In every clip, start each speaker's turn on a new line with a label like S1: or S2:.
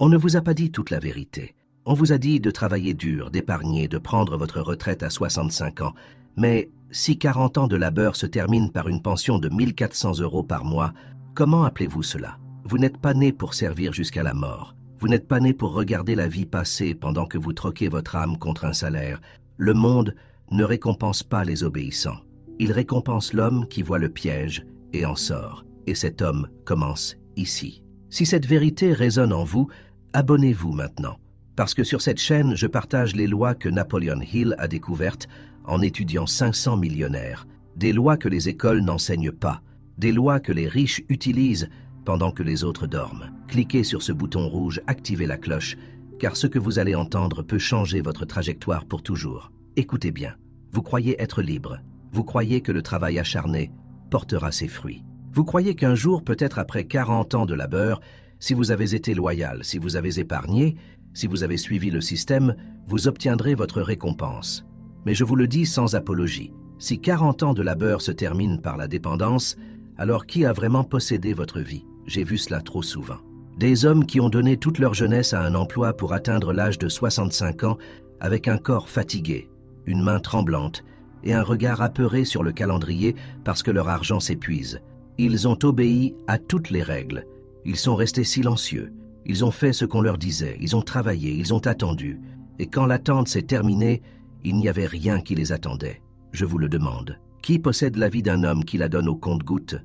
S1: On ne vous a pas dit toute la vérité. On vous a dit de travailler dur, d'épargner, de prendre votre retraite à 65 ans. Mais si 40 ans de labeur se terminent par une pension de 1 400 € par mois, comment appelez-vous cela? Vous n'êtes pas né pour servir jusqu'à la mort. Vous n'êtes pas né pour regarder la vie passer pendant que vous troquez votre âme contre un salaire. Le monde ne récompense pas les obéissants. Il récompense l'homme qui voit le piège et en sort. Et cet homme commence ici. Si cette vérité résonne en vous, abonnez-vous maintenant. Parce que sur cette chaîne, je partage les lois que Napoleon Hill a découvertes en étudiant 500 millionnaires. Des lois que les écoles n'enseignent pas. Des lois que les riches utilisent pendant que les autres dorment. Cliquez sur ce bouton rouge, activez la cloche, car ce que vous allez entendre peut changer votre trajectoire pour toujours. Écoutez bien, vous croyez être libre. Vous croyez que le travail acharné portera ses fruits. Vous croyez qu'un jour, peut-être après 40 ans de labeur, si vous avez été loyal, si vous avez épargné, si vous avez suivi le système, vous obtiendrez votre récompense. Mais je vous le dis sans apologie, si 40 ans de labeur se terminent par la dépendance, alors qui a vraiment possédé votre vie? J'ai vu cela trop souvent. Des hommes qui ont donné toute leur jeunesse à un emploi pour atteindre l'âge de 65 ans avec un corps fatigué, une main tremblante et un regard apeuré sur le calendrier parce que leur argent s'épuise. Ils ont obéi à toutes les règles. Ils sont restés silencieux. Ils ont fait ce qu'on leur disait. Ils ont travaillé. Ils ont attendu. Et quand l'attente s'est terminée, il n'y avait rien qui les attendait. Je vous le demande. Qui possède la vie d'un homme qui la donne au compte-gouttes?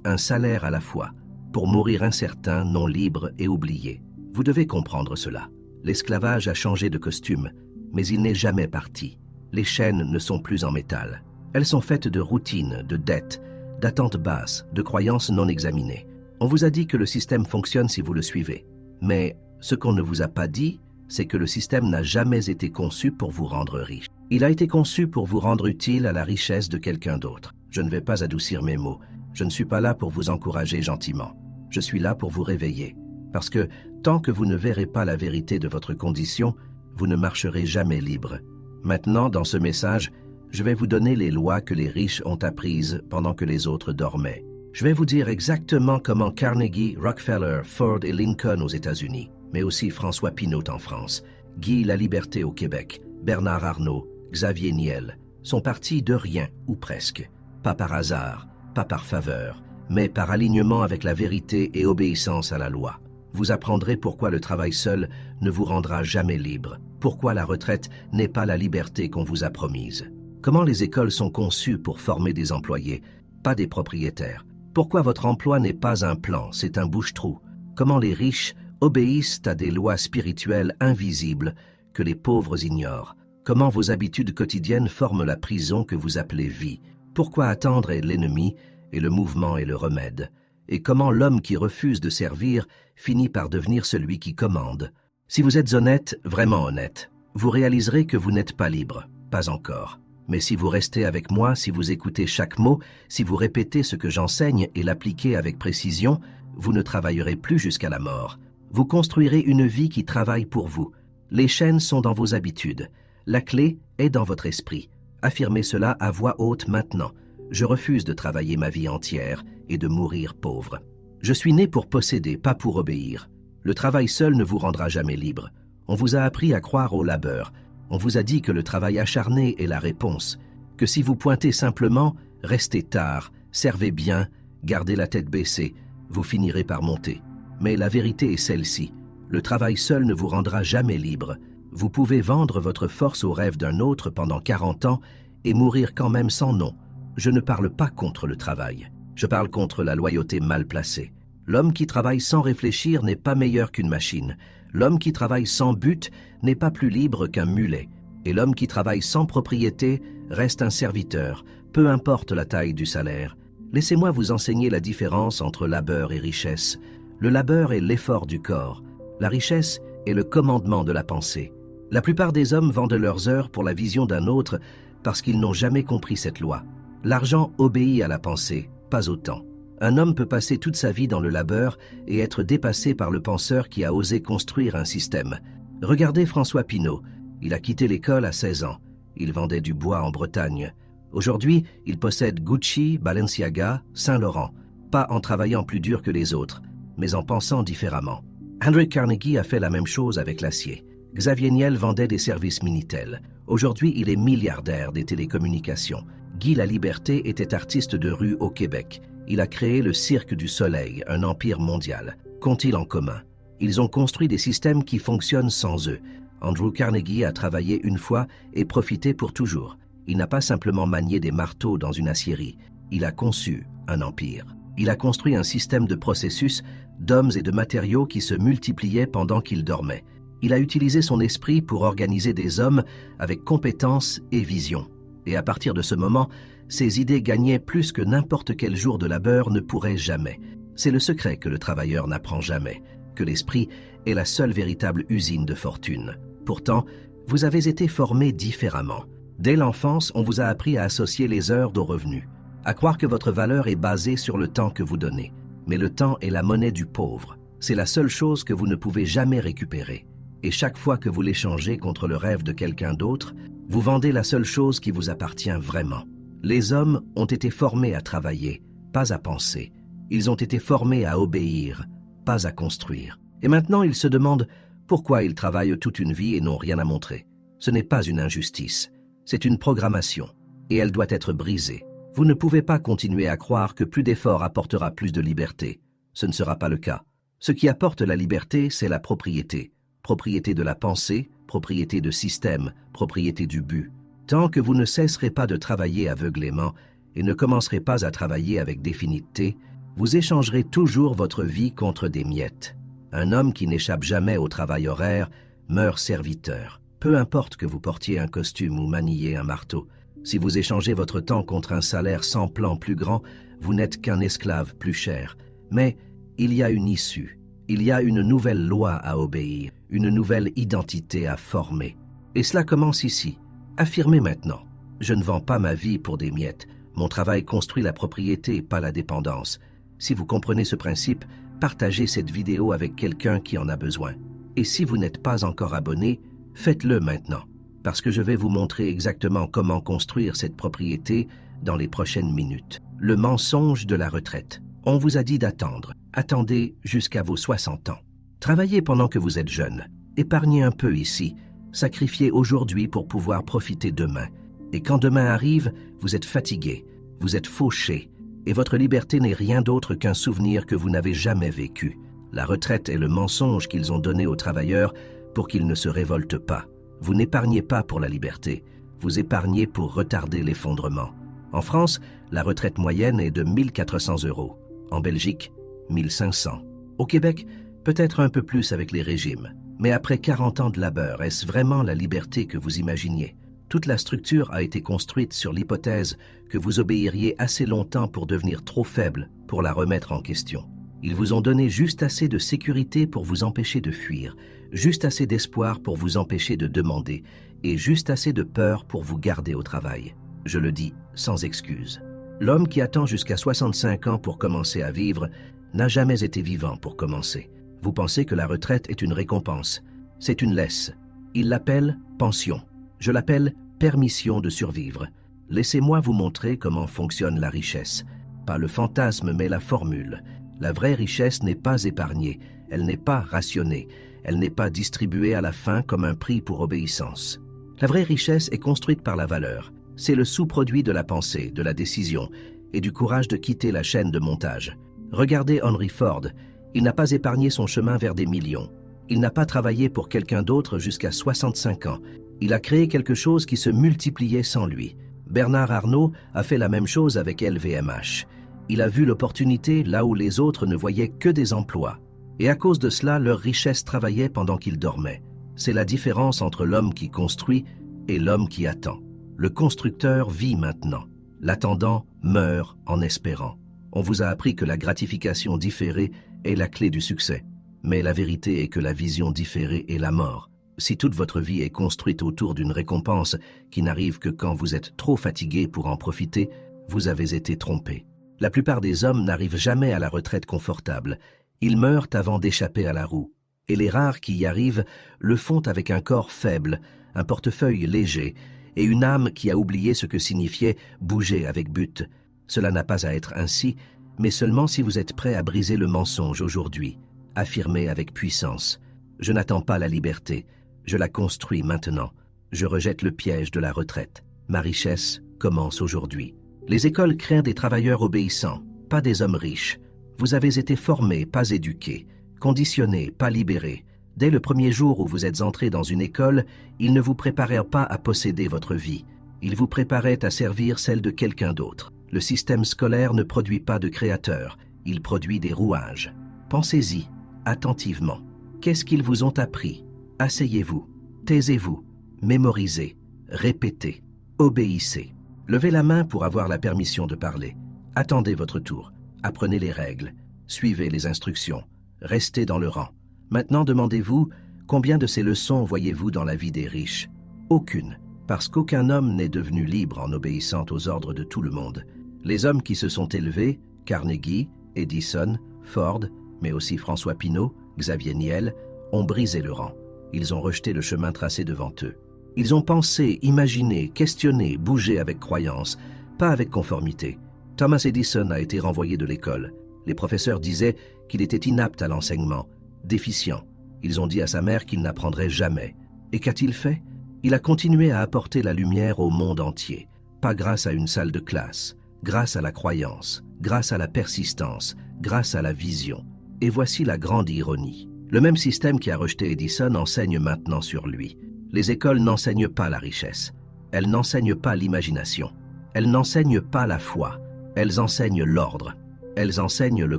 S1: Un salaire à la fois, pour mourir incertain, non libre et oublié. Vous devez comprendre cela. L'esclavage a changé de costume, mais il n'est jamais parti. Les chaînes ne sont plus en métal. Elles sont faites de routines, de dettes, d'attentes basses, de croyances non examinées. On vous a dit que le système fonctionne si vous le suivez. Mais ce qu'on ne vous a pas dit, c'est que le système n'a jamais été conçu pour vous rendre riche. Il a été conçu pour vous rendre utile à la richesse de quelqu'un d'autre. Je ne vais pas adoucir mes mots. Je ne suis pas là pour vous encourager gentiment. Je suis là pour vous réveiller. Parce que tant que vous ne verrez pas la vérité de votre condition, vous ne marcherez jamais libre. Maintenant, dans ce message, je vais vous donner les lois que les riches ont apprises pendant que les autres dormaient. Je vais vous dire exactement comment Carnegie, Rockefeller, Ford et Lincoln aux États-Unis, mais aussi François Pinault en France, Guy Laliberté au Québec, Bernard Arnault, Xavier Niel, sont partis de rien ou presque. Pas par hasard, pas par faveur, mais par alignement avec la vérité et obéissance à la loi. Vous apprendrez pourquoi le travail seul ne vous rendra jamais libre, pourquoi la retraite n'est pas la liberté qu'on vous a promise. Comment les écoles sont conçues pour former des employés, pas des propriétaires. Pourquoi votre emploi n'est pas un plan, c'est un bouche-trou. Comment les riches obéissent à des lois spirituelles invisibles que les pauvres ignorent. Comment vos habitudes quotidiennes forment la prison que vous appelez vie. Pourquoi attendre est l'ennemi et le mouvement est le remède. Et comment l'homme qui refuse de servir finit par devenir celui qui commande. Si vous êtes honnête, vraiment honnête, vous réaliserez que vous n'êtes pas libre, pas encore. Mais si vous restez avec moi, si vous écoutez chaque mot, si vous répétez ce que j'enseigne et l'appliquez avec précision, vous ne travaillerez plus jusqu'à la mort. Vous construirez une vie qui travaille pour vous. Les chaînes sont dans vos habitudes. La clé est dans votre esprit. Affirmez cela à voix haute maintenant. Je refuse de travailler ma vie entière et de mourir pauvre. Je suis né pour posséder, pas pour obéir. Le travail seul ne vous rendra jamais libre. On vous a appris à croire au labeur. On vous a dit que le travail acharné est la réponse, que si vous pointez simplement, restez tard, servez bien, gardez la tête baissée, vous finirez par monter. Mais la vérité est celle-ci, le travail seul ne vous rendra jamais libre. Vous pouvez vendre votre force au rêve d'un autre pendant 40 ans et mourir quand même sans nom. Je ne parle pas contre le travail, je parle contre la loyauté mal placée. L'homme qui travaille sans réfléchir n'est pas meilleur qu'une machine. L'homme qui travaille sans but n'est pas plus libre qu'un mulet. Et l'homme qui travaille sans propriété reste un serviteur, peu importe la taille du salaire. Laissez-moi vous enseigner la différence entre labeur et richesse. Le labeur est l'effort du corps. La richesse est le commandement de la pensée. La plupart des hommes vendent leurs heures pour la vision d'un autre parce qu'ils n'ont jamais compris cette loi. L'argent obéit à la pensée, pas au temps. Un homme peut passer toute sa vie dans le labeur et être dépassé par le penseur qui a osé construire un système. Regardez François Pinault. Il a quitté l'école à 16 ans. Il vendait du bois en Bretagne. Aujourd'hui, il possède Gucci, Balenciaga, Saint-Laurent. Pas en travaillant plus dur que les autres, mais en pensant différemment. Andrew Carnegie a fait la même chose avec l'acier. Xavier Niel vendait des services Minitel. Aujourd'hui, il est milliardaire des télécommunications. Guy Laliberté était artiste de rue au Québec. Il a créé le Cirque du Soleil, un empire mondial. Qu'ont-ils en commun? Ils ont construit des systèmes qui fonctionnent sans eux. Andrew Carnegie a travaillé une fois et profité pour toujours. Il n'a pas simplement manié des marteaux dans une aciérie. Il a conçu un empire. Il a construit un système de processus, d'hommes et de matériaux qui se multipliaient pendant qu'il dormait. Il a utilisé son esprit pour organiser des hommes avec compétence et vision. Et à partir de ce moment, ses idées gagnaient plus que n'importe quel jour de labeur ne pourrait jamais. C'est le secret que le travailleur n'apprend jamais, que l'esprit est la seule véritable usine de fortune. Pourtant, vous avez été formé différemment. Dès l'enfance, on vous a appris à associer les heures aux revenus, à croire que votre valeur est basée sur le temps que vous donnez. Mais le temps est la monnaie du pauvre. C'est la seule chose que vous ne pouvez jamais récupérer. Et chaque fois que vous l'échangez contre le rêve de quelqu'un d'autre, vous vendez la seule chose qui vous appartient vraiment. Les hommes ont été formés à travailler, pas à penser. Ils ont été formés à obéir, pas à construire. Et maintenant, ils se demandent pourquoi ils travaillent toute une vie et n'ont rien à montrer. Ce n'est pas une injustice, c'est une programmation, et elle doit être brisée. Vous ne pouvez pas continuer à croire que plus d'efforts apportera plus de liberté. Ce ne sera pas le cas. Ce qui apporte la liberté, c'est la propriété. Propriété de la pensée, propriété de système, propriété du but. Tant que vous ne cesserez pas de travailler aveuglément et ne commencerez pas à travailler avec définitivité, vous échangerez toujours votre vie contre des miettes. Un homme qui n'échappe jamais au travail horaire meurt serviteur. Peu importe que vous portiez un costume ou maniez un marteau. Si vous échangez votre temps contre un salaire sans plan plus grand, vous n'êtes qu'un esclave plus cher. Mais il y a une issue. Il y a une nouvelle loi à obéir, une nouvelle identité à former. Et cela commence ici. Affirmez maintenant. Je ne vends pas ma vie pour des miettes. Mon travail construit la propriété, pas la dépendance. Si vous comprenez ce principe, partagez cette vidéo avec quelqu'un qui en a besoin. Et si vous n'êtes pas encore abonné, faites-le maintenant, parce que je vais vous montrer exactement comment construire cette propriété dans les prochaines minutes. Le mensonge de la retraite. On vous a dit d'attendre. Attendez jusqu'à vos 60 ans. Travaillez pendant que vous êtes jeune. Épargnez un peu ici. Sacrifiez aujourd'hui pour pouvoir profiter demain. Et quand demain arrive, vous êtes fatigué, vous êtes fauché, et votre liberté n'est rien d'autre qu'un souvenir que vous n'avez jamais vécu. La retraite est le mensonge qu'ils ont donné aux travailleurs pour qu'ils ne se révoltent pas. Vous n'épargnez pas pour la liberté, vous épargnez pour retarder l'effondrement. En France, la retraite moyenne est de 1 400 €. En Belgique, 1 500. Au Québec, peut-être un peu plus avec les régimes. Mais après 40 ans de labeur, est-ce vraiment la liberté que vous imaginiez? Toute la structure a été construite sur l'hypothèse que vous obéiriez assez longtemps pour devenir trop faible pour la remettre en question. Ils vous ont donné juste assez de sécurité pour vous empêcher de fuir, juste assez d'espoir pour vous empêcher de demander, et juste assez de peur pour vous garder au travail. Je le dis sans excuse. L'homme qui attend jusqu'à 65 ans pour commencer à vivre n'a jamais été vivant pour commencer. Vous pensez que la retraite est une récompense. C'est une laisse. Il l'appelle pension. Je l'appelle permission de survivre. Laissez-moi vous montrer comment fonctionne la richesse. Pas le fantasme, mais la formule. La vraie richesse n'est pas épargnée, elle n'est pas rationnée, elle n'est pas distribuée à la fin comme un prix pour obéissance. La vraie richesse est construite par la valeur. C'est le sous-produit de la pensée, de la décision et du courage de quitter la chaîne de montage. Regardez Henry Ford. Il n'a pas épargné son chemin vers des millions. Il n'a pas travaillé pour quelqu'un d'autre jusqu'à 65 ans. Il a créé quelque chose qui se multipliait sans lui. Bernard Arnault a fait la même chose avec LVMH. Il a vu l'opportunité là où les autres ne voyaient que des emplois. Et à cause de cela, leur richesse travaillait pendant qu'ils dormaient. C'est la différence entre l'homme qui construit et l'homme qui attend. Le constructeur vit maintenant. L'attendant meurt en espérant. On vous a appris que la gratification différée est la clé du succès. Mais la vérité est que la vision différée est la mort. Si toute votre vie est construite autour d'une récompense qui n'arrive que quand vous êtes trop fatigué pour en profiter, vous avez été trompé. La plupart des hommes n'arrivent jamais à la retraite confortable. Ils meurent avant d'échapper à la roue. Et les rares qui y arrivent le font avec un corps faible, un portefeuille léger et une âme qui a oublié ce que signifiait bouger avec but. Cela n'a pas à être ainsi, mais seulement si vous êtes prêt à briser le mensonge aujourd'hui, affirmez avec puissance. Je n'attends pas la liberté, je la construis maintenant. Je rejette le piège de la retraite. Ma richesse commence aujourd'hui. Les écoles créent des travailleurs obéissants, pas des hommes riches. Vous avez été formés, pas éduqués, conditionnés, pas libérés. Dès le premier jour où vous êtes entrés dans une école, ils ne vous préparèrent pas à posséder votre vie. Ils vous préparaient à servir celle de quelqu'un d'autre. Le système scolaire ne produit pas de créateurs, il produit des rouages. Pensez-y, attentivement. Qu'est-ce qu'ils vous ont appris? Asseyez-vous, taisez-vous, mémorisez, répétez, obéissez. Levez la main pour avoir la permission de parler. Attendez votre tour, apprenez les règles, suivez les instructions, restez dans le rang. Maintenant demandez-vous, combien de ces leçons voyez-vous dans la vie des riches? Aucune, parce qu'aucun homme n'est devenu libre en obéissant aux ordres de tout le monde. Les hommes qui se sont élevés, Carnegie, Edison, Ford, mais aussi François Pinault, Xavier Niel, ont brisé le rang. Ils ont rejeté le chemin tracé devant eux. Ils ont pensé, imaginé, questionné, bougé avec croyance, pas avec conformité. Thomas Edison a été renvoyé de l'école. Les professeurs disaient qu'il était inapte à l'enseignement, déficient. Ils ont dit à sa mère qu'il n'apprendrait jamais. Et qu'a-t-il fait? Il a continué à apporter la lumière au monde entier, pas grâce à une salle de classe, grâce à la croyance, grâce à la persistance, grâce à la vision. Et voici la grande ironie. Le même système qui a rejeté Edison enseigne maintenant sur lui. Les écoles n'enseignent pas la richesse. Elles n'enseignent pas l'imagination. Elles n'enseignent pas la foi. Elles enseignent l'ordre. Elles enseignent le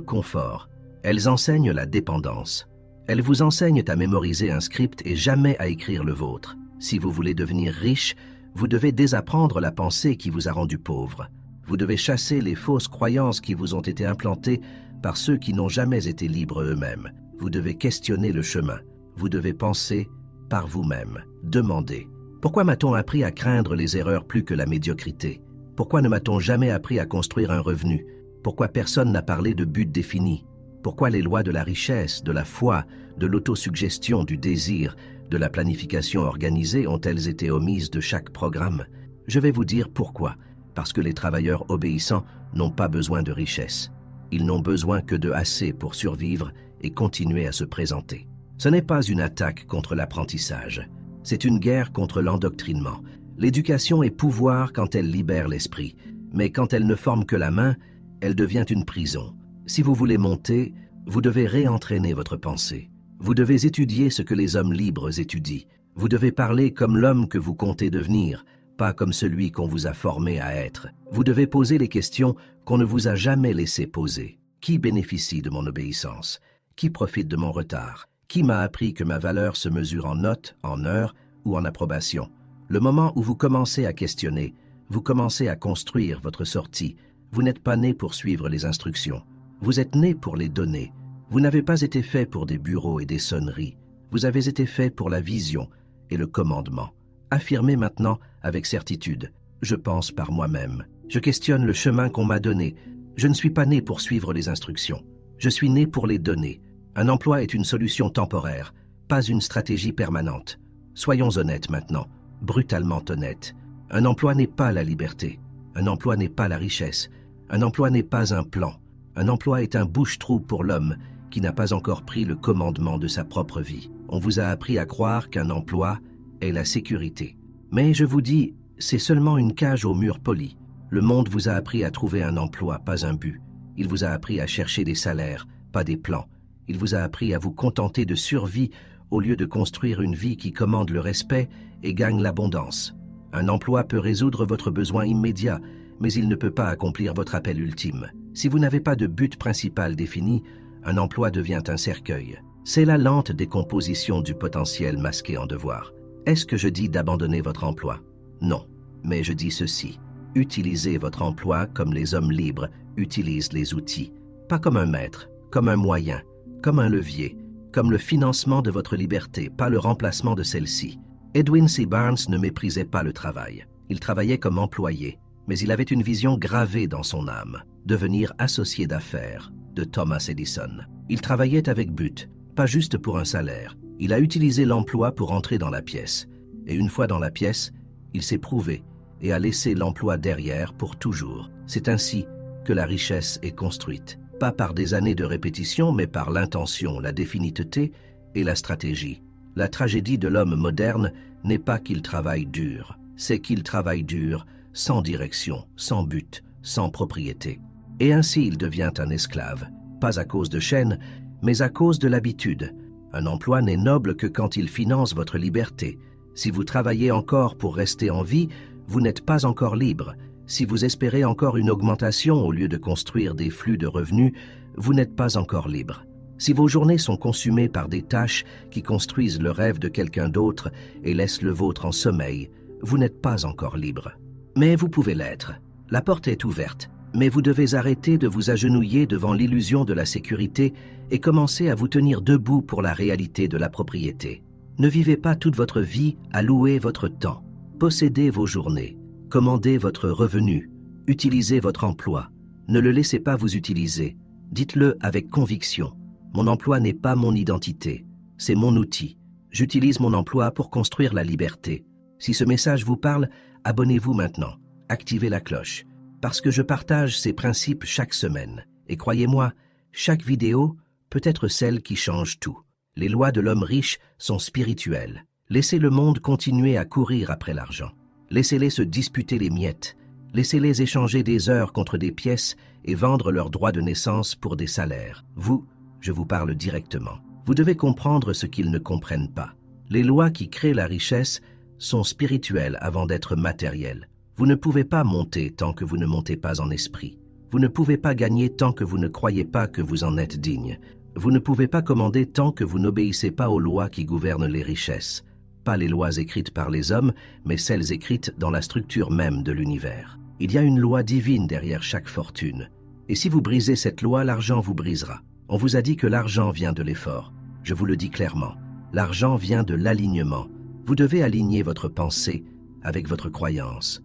S1: confort. Elles enseignent la dépendance. Elles vous enseignent à mémoriser un script et jamais à écrire le vôtre. Si vous voulez devenir riche, vous devez désapprendre la pensée qui vous a rendu pauvre. Vous devez chasser les fausses croyances qui vous ont été implantées par ceux qui n'ont jamais été libres eux-mêmes. Vous devez questionner le chemin. Vous devez penser par vous-même. Demandez. Pourquoi m'a-t-on appris à craindre les erreurs plus que la médiocrité? Pourquoi ne m'a-t-on jamais appris à construire un revenu? Pourquoi personne n'a parlé de but défini? Pourquoi les lois de la richesse, de la foi, de l'autosuggestion, du désir, de la planification organisée ont-elles été omises de chaque programme? Je vais vous dire pourquoi. Parce que les travailleurs obéissants n'ont pas besoin de richesse. Ils n'ont besoin que de assez pour survivre et continuer à se présenter. Ce n'est pas une attaque contre l'apprentissage. C'est une guerre contre l'endoctrinement. L'éducation est pouvoir quand elle libère l'esprit, mais quand elle ne forme que la main, elle devient une prison. Si vous voulez monter, vous devez réentraîner votre pensée. Vous devez étudier ce que les hommes libres étudient. Vous devez parler comme l'homme que vous comptez devenir, pas comme celui qu'on vous a formé à être. Vous devez poser les questions qu'on ne vous a jamais laissé poser. Qui bénéficie de mon obéissance? Qui profite de mon retard? Qui m'a appris que ma valeur se mesure en notes, en heures ou en approbation? Le moment où vous commencez à questionner, vous commencez à construire votre sortie. Vous n'êtes pas né pour suivre les instructions. Vous êtes né pour les donner. Vous n'avez pas été fait pour des bureaux et des sonneries. Vous avez été fait pour la vision et le commandement. Affirmez maintenant avec certitude. Je pense par moi-même. Je questionne le chemin qu'on m'a donné. Je ne suis pas né pour suivre les instructions. Je suis né pour les donner. Un emploi est une solution temporaire, pas une stratégie permanente. Soyons honnêtes maintenant, brutalement honnêtes. Un emploi n'est pas la liberté. Un emploi n'est pas la richesse. Un emploi n'est pas un plan. Un emploi est un bouche-trou pour l'homme qui n'a pas encore pris le commandement de sa propre vie. On vous a appris à croire qu'un emploi est la sécurité. Mais je vous dis, c'est seulement une cage au mur poli. Le monde vous a appris à trouver un emploi, pas un but. Il vous a appris à chercher des salaires, pas des plans. Il vous a appris à vous contenter de survie au lieu de construire une vie qui commande le respect et gagne l'abondance. Un emploi peut résoudre votre besoin immédiat, mais il ne peut pas accomplir votre appel ultime. Si vous n'avez pas de but principal défini, un emploi devient un cercueil. C'est la lente décomposition du potentiel masqué en devoir. Est-ce que je dis d'abandonner votre emploi? Non, mais je dis ceci. Utilisez votre emploi comme les hommes libres utilisent les outils. Pas comme un maître, comme un moyen, comme un levier, comme le financement de votre liberté, pas le remplacement de celle-ci. Edwin C. Barnes ne méprisait pas le travail. Il travaillait comme employé, mais il avait une vision gravée dans son âme, devenir associé d'affaires de Thomas Edison. Il travaillait avec but, pas juste pour un salaire. Il a utilisé l'emploi pour entrer dans la pièce. Et une fois dans la pièce, il s'est prouvé et a laissé l'emploi derrière pour toujours. C'est ainsi que la richesse est construite. pas par des années de répétition, mais par l'intention, la définitivité et la stratégie. La tragédie de l'homme moderne n'est pas qu'il travaille dur, c'est qu'il travaille dur, sans direction, sans but, sans propriété. Et ainsi il devient un esclave, pas à cause de chaînes, mais à cause de l'habitude. Un emploi n'est noble que quand il finance votre liberté. Si vous travaillez encore pour rester en vie, vous n'êtes pas encore libre. Si vous espérez encore une augmentation au lieu de construire des flux de revenus, vous n'êtes pas encore libre. Si vos journées sont consumées par des tâches qui construisent le rêve de quelqu'un d'autre et laissent le vôtre en sommeil, vous n'êtes pas encore libre. Mais vous pouvez l'être. La porte est ouverte, mais vous devez arrêter de vous agenouiller devant l'illusion de la sécurité et commencer à vous tenir debout pour la réalité de la propriété. Ne vivez pas toute votre vie à louer votre temps. Possédez vos journées. Commandez votre revenu. Utilisez votre emploi. Ne le laissez pas vous utiliser. Dites-le avec conviction. Mon emploi n'est pas mon identité, c'est mon outil. J'utilise mon emploi pour construire la liberté. Si ce message vous parle, abonnez-vous maintenant. Activez la cloche. Parce que je partage ces principes chaque semaine. Et croyez-moi, chaque vidéo peut être celle qui change tout. Les lois de l'homme riche sont spirituelles. Laissez le monde continuer à courir après l'argent. Laissez-les se disputer les miettes. Laissez-les échanger des heures contre des pièces et vendre leurs droits de naissance pour des salaires. Vous, je vous parle directement. Vous devez comprendre ce qu'ils ne comprennent pas. Les lois qui créent la richesse sont spirituelles avant d'être matérielles. Vous ne pouvez pas monter tant que vous ne montez pas en esprit. Vous ne pouvez pas gagner tant que vous ne croyez pas que vous en êtes digne. Vous ne pouvez pas commander tant que vous n'obéissez pas aux lois qui gouvernent les richesses. Pas les lois écrites par les hommes, mais celles écrites dans la structure même de l'univers. Il y a une loi divine derrière chaque fortune. Et si vous brisez cette loi, l'argent vous brisera. On vous a dit que l'argent vient de l'effort. Je vous le dis clairement. L'argent vient de l'alignement. Vous devez aligner votre pensée avec votre croyance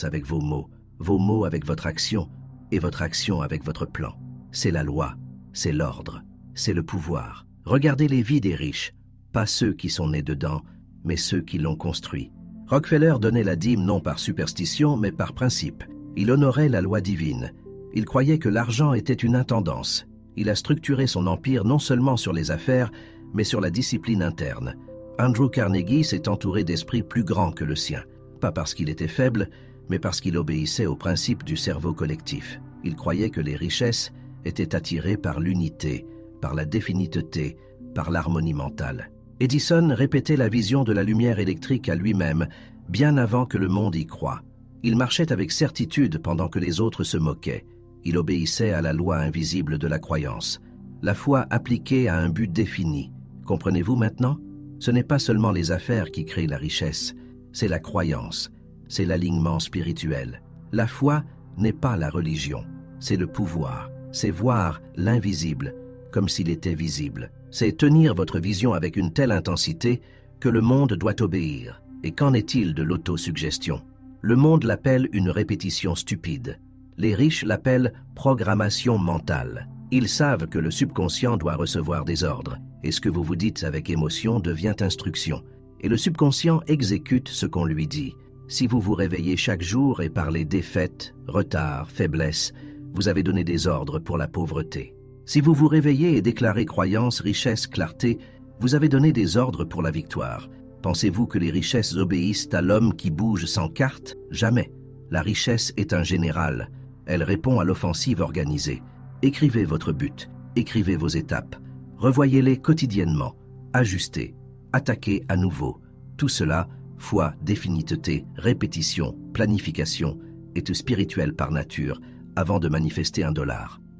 S1: avec vos mots avec votre action et votre action avec votre plan. C'est la loi, c'est l'ordre, c'est le pouvoir. Regardez les vies des riches, pas ceux qui sont nés dedans, mais ceux qui l'ont construit. Rockefeller donnait la dîme non par superstition, mais par principe. Il honorait la loi divine. Il croyait que l'argent était une intendance. Il a structuré son empire non seulement sur les affaires, mais sur la discipline interne. Andrew Carnegie s'est entouré d'esprits plus grands que le sien, pas parce qu'il était faible, mais parce qu'il obéissait au principe du cerveau collectif. Il croyait que les richesses étaient attirées par l'unité, par la définitivité, par l'harmonie mentale. Edison répétait la vision de la lumière électrique à lui-même, bien avant que le monde y croie. Il marchait avec certitude pendant que les autres se moquaient. Il obéissait à la loi invisible de la croyance. La foi appliquée à un but défini. Comprenez-vous maintenant? Ce n'est pas seulement les affaires qui créent la richesse, c'est la croyance, c'est l'alignement spirituel. La foi n'est pas la religion, c'est le pouvoir, c'est voir l'invisible comme s'il était visible. C'est tenir votre vision avec une telle intensité que le monde doit obéir. Et qu'en est-il de l'autosuggestion? Le monde l'appelle une répétition stupide. Les riches l'appellent programmation mentale. Ils savent que le subconscient doit recevoir des ordres, et ce que vous vous dites avec émotion devient instruction. Et le subconscient exécute ce qu'on lui dit. Si vous vous réveillez chaque jour et parlez défaite, retard, faiblesse, vous avez donné des ordres pour la pauvreté. Si vous vous réveillez et déclarez croyance, richesse, clarté, vous avez donné des ordres pour la victoire. Pensez-vous que les richesses obéissent à l'homme qui bouge sans carte? Jamais. La richesse est un général. Elle répond à l'offensive organisée. Écrivez votre but, écrivez vos étapes. Revoyez-les quotidiennement, ajustez, attaquez à nouveau. Tout cela, foi, définitivité, répétition, planification, est spirituel par nature avant de manifester $1.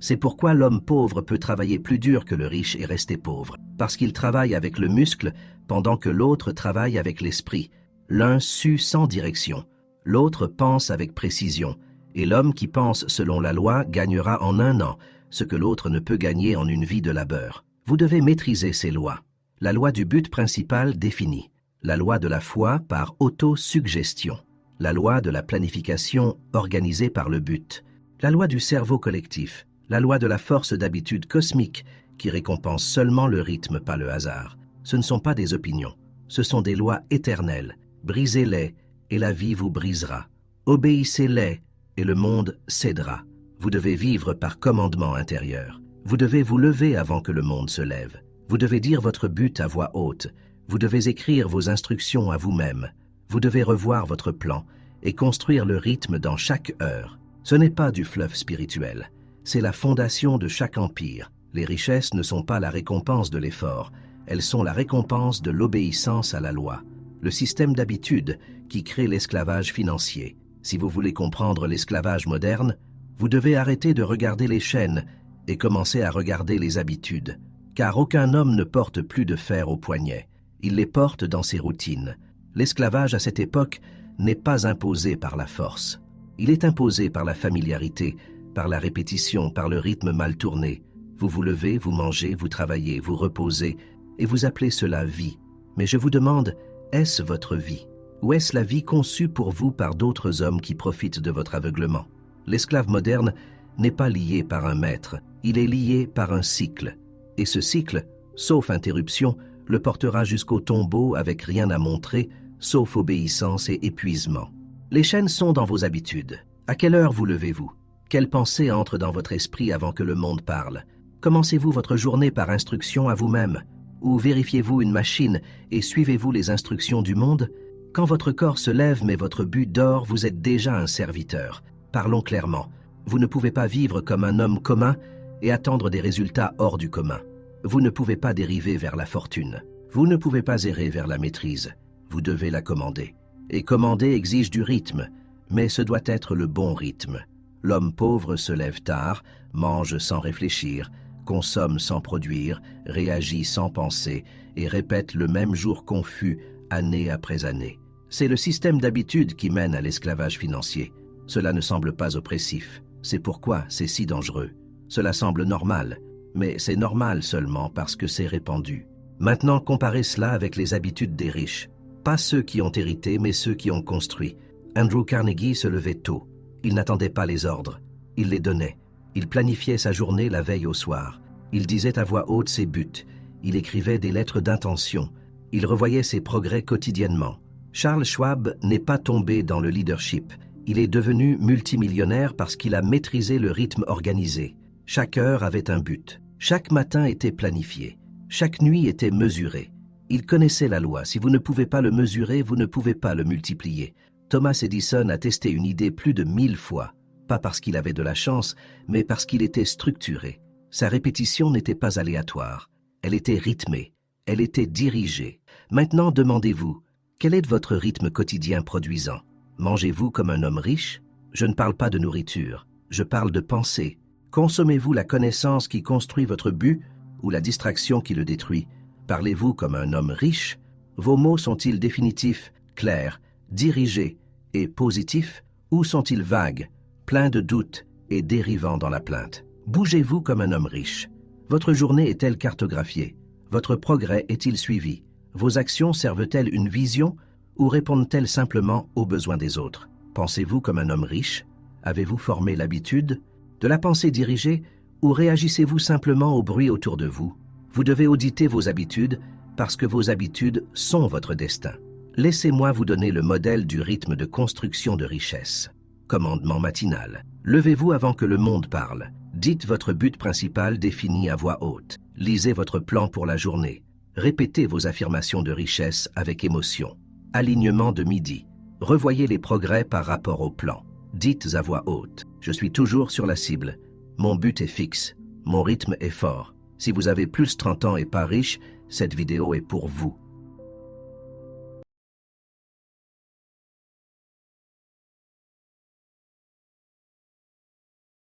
S1: C'est pourquoi l'homme pauvre peut travailler plus dur que le riche et rester pauvre, parce qu'il travaille avec le muscle pendant que l'autre travaille avec l'esprit. L'un sue sans direction, l'autre pense avec précision, et l'homme qui pense selon la loi gagnera en 1 an ce que l'autre ne peut gagner en une vie de labeur. Vous devez maîtriser ces lois. La loi du but principal définie, la loi de la foi par autosuggestion, la loi de la planification organisée par le but, la loi du cerveau collectif, la loi de la force d'habitude cosmique qui récompense seulement le rythme, pas le hasard. Ce ne sont pas des opinions, ce sont des lois éternelles. Brisez-les et la vie vous brisera. Obéissez-les et le monde cédera. Vous devez vivre par commandement intérieur. Vous devez vous lever avant que le monde se lève. Vous devez dire votre but à voix haute. Vous devez écrire vos instructions à vous-même. Vous devez revoir votre plan et construire le rythme dans chaque heure. Ce n'est pas du fluff spirituel. C'est la fondation de chaque empire. Les richesses ne sont pas la récompense de l'effort. Elles sont la récompense de l'obéissance à la loi. Le système d'habitude qui crée l'esclavage financier. Si vous voulez comprendre l'esclavage moderne, vous devez arrêter de regarder les chaînes et commencer à regarder les habitudes. Car aucun homme ne porte plus de fer au poignet. Il les porte dans ses routines. L'esclavage à cette époque n'est pas imposé par la force. Il est imposé par la familiarité, par la répétition, par le rythme mal tourné. Vous vous levez, vous mangez, vous travaillez, vous reposez, et vous appelez cela vie. Mais je vous demande, est-ce votre vie? Ou est-ce la vie conçue pour vous par d'autres hommes qui profitent de votre aveuglement? L'esclave moderne n'est pas lié par un maître, il est lié par un cycle. Et ce cycle, sauf interruption, le portera jusqu'au tombeau avec rien à montrer, sauf obéissance et épuisement. Les chaînes sont dans vos habitudes. À quelle heure vous levez-vous? Quelle pensée entre dans votre esprit avant que le monde parle? Commencez-vous votre journée par instruction à vous-même? Ou vérifiez-vous une machine et suivez-vous les instructions du monde? Quand votre corps se lève mais votre but dort, vous êtes déjà un serviteur. Parlons clairement. Vous ne pouvez pas vivre comme un homme commun et attendre des résultats hors du commun. Vous ne pouvez pas dériver vers la fortune. Vous ne pouvez pas errer vers la maîtrise. Vous devez la commander. Et commander exige du rythme, mais ce doit être le bon rythme. L'homme pauvre se lève tard, mange sans réfléchir, consomme sans produire, réagit sans penser et répète le même jour confus, année après année. C'est le système d'habitude qui mène à l'esclavage financier. Cela ne semble pas oppressif. C'est pourquoi c'est si dangereux. Cela semble normal, mais c'est normal seulement parce que c'est répandu. Maintenant, comparez cela avec les habitudes des riches. Pas ceux qui ont hérité, mais ceux qui ont construit. Andrew Carnegie se levait tôt. Il n'attendait pas les ordres. Il les donnait. Il planifiait sa journée la veille au soir. Il disait à voix haute ses buts. Il écrivait des lettres d'intention. Il revoyait ses progrès quotidiennement. Charles Schwab n'est pas tombé dans le leadership. Il est devenu multimillionnaire parce qu'il a maîtrisé le rythme organisé. Chaque heure avait un but. Chaque matin était planifié. Chaque nuit était mesurée. Il connaissait la loi. Si vous ne pouvez pas le mesurer, vous ne pouvez pas le multiplier. Thomas Edison a testé une idée plus de 1000 fois. Pas parce qu'il avait de la chance, mais parce qu'il était structuré. Sa répétition n'était pas aléatoire. Elle était rythmée. Elle était dirigée. Maintenant, demandez-vous, quel est votre rythme quotidien produisant? Mangez-vous comme un homme riche? Je ne parle pas de nourriture. Je parle de pensée. Consommez-vous la connaissance qui construit votre but ou la distraction qui le détruit? Parlez-vous comme un homme riche? Vos mots sont-ils définitifs, clairs, dirigés et positifs, ou sont-ils vagues, pleins de doutes et dérivant dans la plainte? Bougez-vous comme un homme riche? Votre journée est-elle cartographiée? Votre progrès est-il suivi? Vos actions servent-elles une vision ou répondent-elles simplement aux besoins des autres? Pensez-vous comme un homme riche? Avez-vous formé l'habitude de la pensée dirigée ou réagissez-vous simplement au bruit autour de vous? Vous devez auditer vos habitudes parce que vos habitudes sont votre destin. Laissez-moi vous donner le modèle du rythme de construction de richesse. Commandement matinal. Levez-vous avant que le monde parle. Dites votre but principal défini à voix haute. Lisez votre plan pour la journée. Répétez vos affirmations de richesse avec émotion. Alignement de midi. Revoyez les progrès par rapport au plan. Dites à voix haute. Je suis toujours sur la cible. Mon but est fixe. Mon rythme est fort. Si vous avez plus de 30 ans et pas riche, cette vidéo est pour vous.